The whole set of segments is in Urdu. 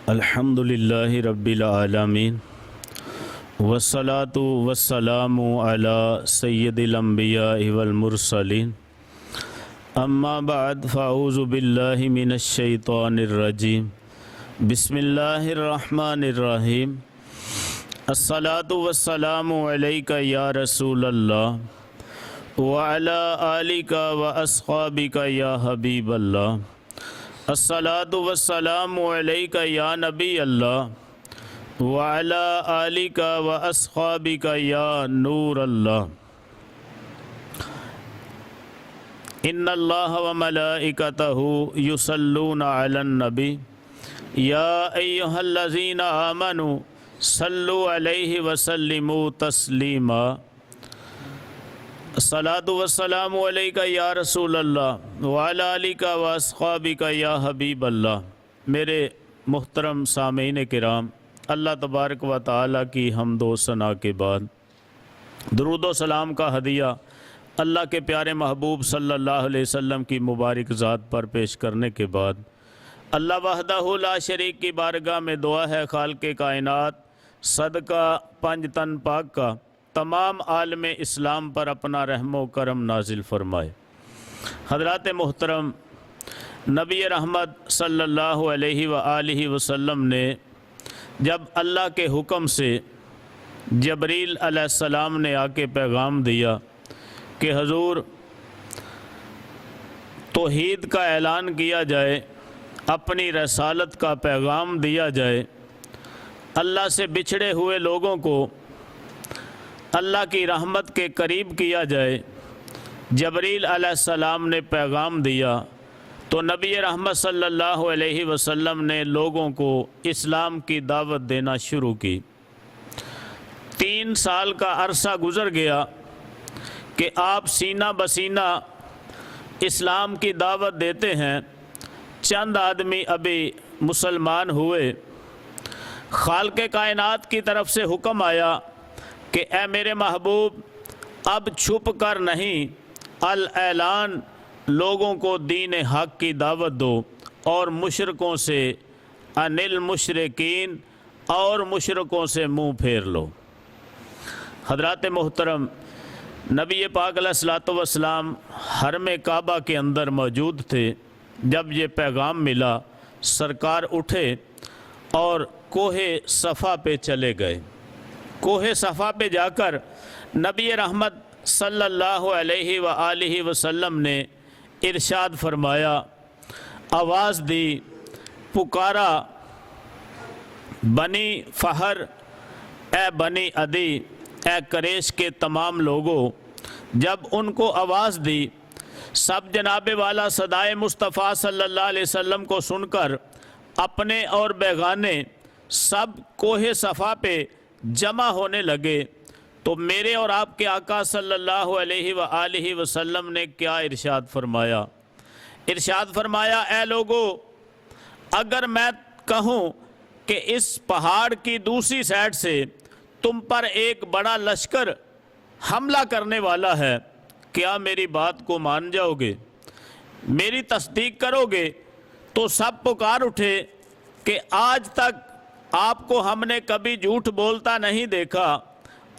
الحمدللہ رب العالمین والصلاة والسلام علی سید الانبیاء والمرسلین اما بعد فاعوذ باللہ من الشیطان الرجیم بسم اللہ الرحمن الرحیم الصلاة والسلام علیک یا رسول اللہ وعلی آلک واصحابک یا حبیب اللہ الصلاة والسلام علیک یا نبی اللہ وعلی آلک واصحابک یا نور اللہ ان اللہ وملائکتہ یصلون علی النبی یا ایہا الذین آمنوا صلوا علیہ وسلموا تسلیما الصلاة والسلام علیک یا رسول اللہ وعلی آلک واصحابک یا حبیب اللہ۔ میرے محترم سامعین کرام، اللہ تبارک و تعالیٰ کی حمد و ثنا کے بعد درود و سلام کا ہدیہ اللہ کے پیارے محبوب صلی اللہ علیہ وسلم کی مبارک ذات پر پیش کرنے کے بعد اللہ وحدہ لا شریک کی بارگاہ میں دعا ہے خالق کائنات صدقہ پنج تن پاک کا تمام عالم اسلام پر اپنا رحم و کرم نازل فرمائے۔ حضرات محترم، نبی رحمت صلی اللہ علیہ وآلہ وسلم نے جب اللہ کے حکم سے جبریل علیہ السلام نے آ کے پیغام دیا کہ حضور توحید کا اعلان کیا جائے، اپنی رسالت کا پیغام دیا جائے، اللہ سے بچھڑے ہوئے لوگوں کو اللہ کی رحمت کے قریب کیا جائے، جبریل علیہ السلام نے پیغام دیا تو نبی رحمت صلی اللہ علیہ وسلم نے لوگوں کو اسلام کی دعوت دینا شروع کی۔ 3 سال کا عرصہ گزر گیا کہ آپ سینہ بسینہ اسلام کی دعوت دیتے ہیں، چند آدمی ابھی مسلمان ہوئے۔ خالق کائنات کی طرف سے حکم آیا کہ اے میرے محبوب، اب چھپ کر نہیں، الاعلان لوگوں کو دین حق کی دعوت دو اور مشرکوں سے ان المشرکین اور مشرکوں سے منہ پھیر لو۔ حضرات محترم، نبی پاک علیہ الصلوۃ والسلام حرم کعبہ کے اندر موجود تھے۔ جب یہ پیغام ملا، سرکار اٹھے اور کوہ صفا پہ چلے گئے۔ کوہ صفا پہ جا کر نبی رحمت صلی اللہ علیہ وآلہ وسلم نے ارشاد فرمایا، آواز دی، پکارا، بنی فہر، اے بنی عدی، اے قریش کے تمام لوگوں۔ جب ان کو آواز دی، سب جناب والا صدائے مصطفیٰ صلی اللہ علیہ وسلم کو سن کر اپنے اور بیگانے سب کوہ صفا پہ جمع ہونے لگے تو میرے اور آپ کے آقا صلی اللہ علیہ وآلہ وسلم نے کیا ارشاد فرمایا؟ ارشاد فرمایا، اے لوگو، اگر میں کہوں کہ اس پہاڑ کی دوسری سائڈ سے تم پر ایک بڑا لشکر حملہ کرنے والا ہے، کیا میری بات کو مان جاؤ گے؟ میری تصدیق کرو گے؟ تو سب پکار اٹھے کہ آج تک آپ کو ہم نے کبھی جھوٹ بولتا نہیں دیکھا،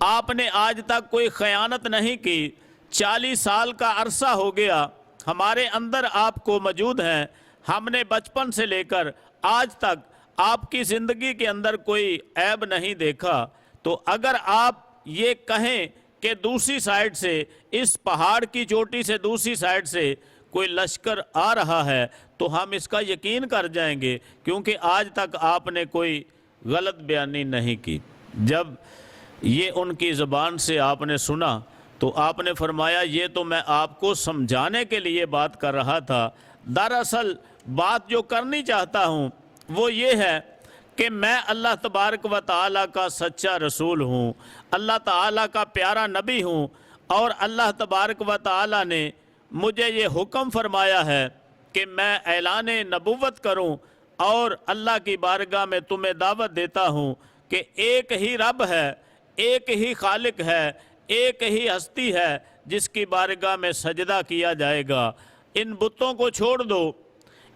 آپ نے آج تک کوئی خیانت نہیں کی، 40 سال کا عرصہ ہو گیا ہمارے اندر آپ کو موجود ہیں، ہم نے بچپن سے لے کر آج تک آپ کی زندگی کے اندر کوئی عیب نہیں دیکھا، تو اگر آپ یہ کہیں کہ دوسری سائڈ سے، اس پہاڑ کی چوٹی سے دوسری سائڈ سے کوئی لشکر آ رہا ہے تو ہم اس کا یقین کر جائیں گے، کیونکہ آج تک آپ نے کوئی غلط بیانی نہیں کی۔ جب یہ ان کی زبان سے آپ نے سنا تو آپ نے فرمایا، یہ تو میں آپ کو سمجھانے کے لیے بات کر رہا تھا، دراصل بات جو کرنی چاہتا ہوں وہ یہ ہے کہ میں اللہ تبارک و تعالیٰ کا سچا رسول ہوں، اللہ تعالیٰ کا پیارا نبی ہوں، اور اللہ تبارک و تعالیٰ نے مجھے یہ حکم فرمایا ہے کہ میں اعلان نبوت کروں اور اللہ کی بارگاہ میں تمہیں دعوت دیتا ہوں کہ ایک ہی رب ہے، ایک ہی خالق ہے، ایک ہی ہستی ہے جس کی بارگاہ میں سجدہ کیا جائے گا۔ ان بتوں کو چھوڑ دو،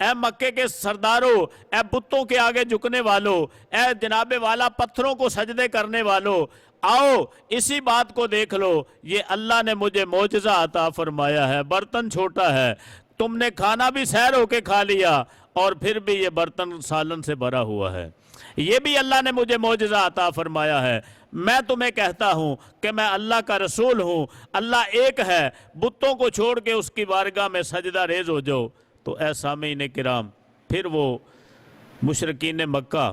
اے مکے کے سرداروں، اے بتوں کے آگے جھکنے والوں، اے جناب والا پتھروں کو سجدے کرنے والوں، آؤ اسی بات کو دیکھ لو، یہ اللہ نے مجھے معجزہ عطا فرمایا ہے۔ برتن چھوٹا ہے، تم نے کھانا بھی سیر ہو کے کھا لیا اور پھر بھی یہ برتن سالن سے بھرا ہوا ہے، یہ بھی اللہ نے مجھے معجزہ عطا فرمایا ہے۔ میں تمہیں کہتا ہوں کہ میں اللہ کا رسول ہوں، اللہ ایک ہے، بتوں کو چھوڑ کے اس کی بارگاہ میں سجدہ ریز ہو جاؤ۔ تو اے سامعین کرام، پھر وہ مشرکین مکہ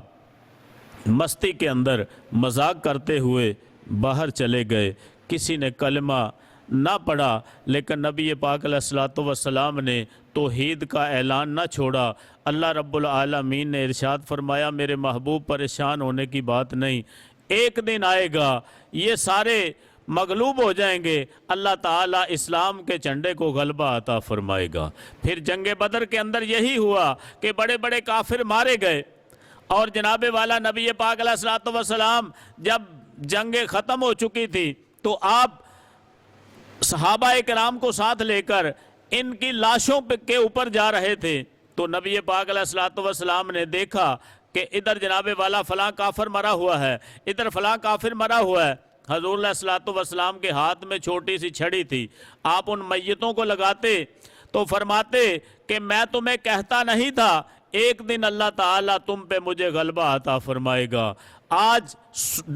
مستی کے اندر مذاق کرتے ہوئے باہر چلے گئے، کسی نے کلمہ نہ پڑھا، لیکن نبی پاک علیہ الصلوۃ والسلام نے توحید کا اعلان نہ چھوڑا۔ اللہ رب العالمین نے ارشاد فرمایا، میرے محبوب پریشان ہونے کی بات نہیں، ایک دن آئے گا یہ سارے مغلوب ہو جائیں گے، اللہ تعالیٰ اسلام کے جھنڈے کو غلبہ عطا فرمائے گا۔ پھر جنگ بدر کے اندر یہی ہوا کہ بڑے بڑے کافر مارے گئے، اور جناب والا نبی پاک علیہ الصلوۃ والسلام جب جنگ ختم ہو چکی تھی تو آپ صحابہ کرام کو ساتھ لے کر ان کی لاشوں کے اوپر جا رہے تھے، تو نبی پاک علیہ الصلوۃ والسلام نے دیکھا کہ ادھر جناب والا فلاں کافر مرا ہوا ہے، ادھر فلاں کافر مرا ہوا ہے۔ حضور علیہ الصلوۃ والسلام کے ہاتھ میں چھوٹی سی چھڑی تھی، آپ ان میتوں کو لگاتے تو فرماتے کہ میں تمہیں کہتا نہیں تھا ایک دن اللہ تعالیٰ تم پہ مجھے غلبہ عطا فرمائے گا۔ آج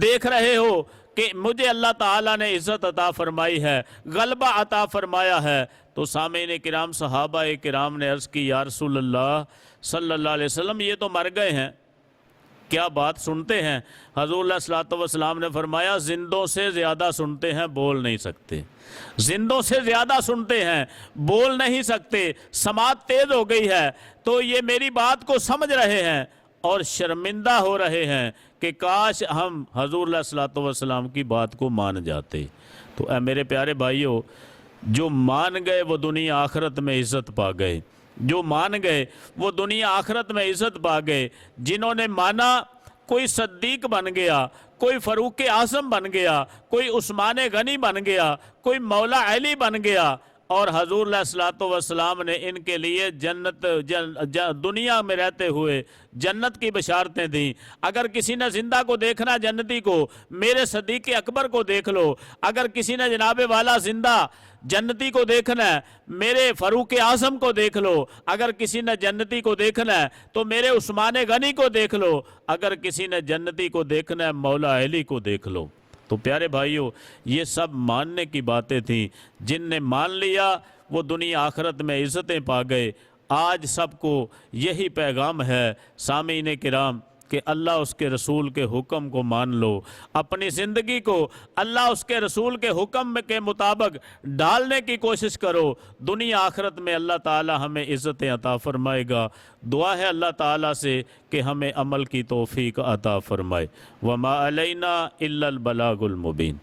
دیکھ رہے ہو کہ مجھے اللہ تعالیٰ نے عزت عطا فرمائی ہے، غلبہ عطا فرمایا ہے۔ تو سامعین کرام، صحابہ کرام نے عرض کی، یا رسول اللہ صلی اللہ علیہ وسلم، یہ تو مر گئے ہیں، کیا بات سنتے ہیں؟ حضور علیہ الصلوۃ والسلام نے فرمایا، زندوں سے زیادہ سنتے ہیں، بول نہیں سکتے، زندوں سے زیادہ سنتے ہیں، بول نہیں سکتے، سماعت تیز ہو گئی ہے، تو یہ میری بات کو سمجھ رہے ہیں اور شرمندہ ہو رہے ہیں کہ کاش ہم حضور علیہ الصلوۃ والسلام کی بات کو مان جاتے۔ تو اے میرے پیارے بھائیوں، جو مان گئے وہ دنیا آخرت میں عزت پا گئے، جو مان گئے وہ دنیا آخرت میں عزت پا گئے۔ جنہوں نے مانا، کوئی صدیق بن گیا، کوئی فاروق اعظم بن گیا، کوئی عثمان غنی بن گیا، کوئی مولا علی بن گیا، اور حضور علیہ الصلوۃ والسلام نے ان کے لیے جنت دنیا میں رہتے ہوئے جنت کی بشارتیں دیں۔ اگر کسی نے زندہ کو دیکھنا جنتی کو، میرے صدیق اکبر کو دیکھ لو۔ اگر کسی نے جناب والا زندہ جنتی کو دیکھنا ہے، میرے فاروق اعظم کو دیکھ لو۔ اگر کسی نے جنتی کو دیکھنا ہے تو میرے عثمان غنی کو دیکھ لو۔ اگر کسی نے جنتی کو دیکھنا ہے، مولا علی کو دیکھ لو۔ تو پیارے بھائیوں، یہ سب ماننے کی باتیں تھیں، جن نے مان لیا وہ دنیا آخرت میں عزتیں پا گئے۔ آج سب کو یہی پیغام ہے سامعین کرام کہ اللہ اس کے رسول کے حکم کو مان لو، اپنی زندگی کو اللہ اس کے رسول کے حکم کے مطابق ڈالنے کی کوشش کرو، دنیا آخرت میں اللہ تعالی ہمیں عزتیں عطا فرمائے گا۔ دعا ہے اللہ تعالیٰ سے کہ ہمیں عمل کی توفیق عطا فرمائے۔ وما علینا الا البلاغ المبین۔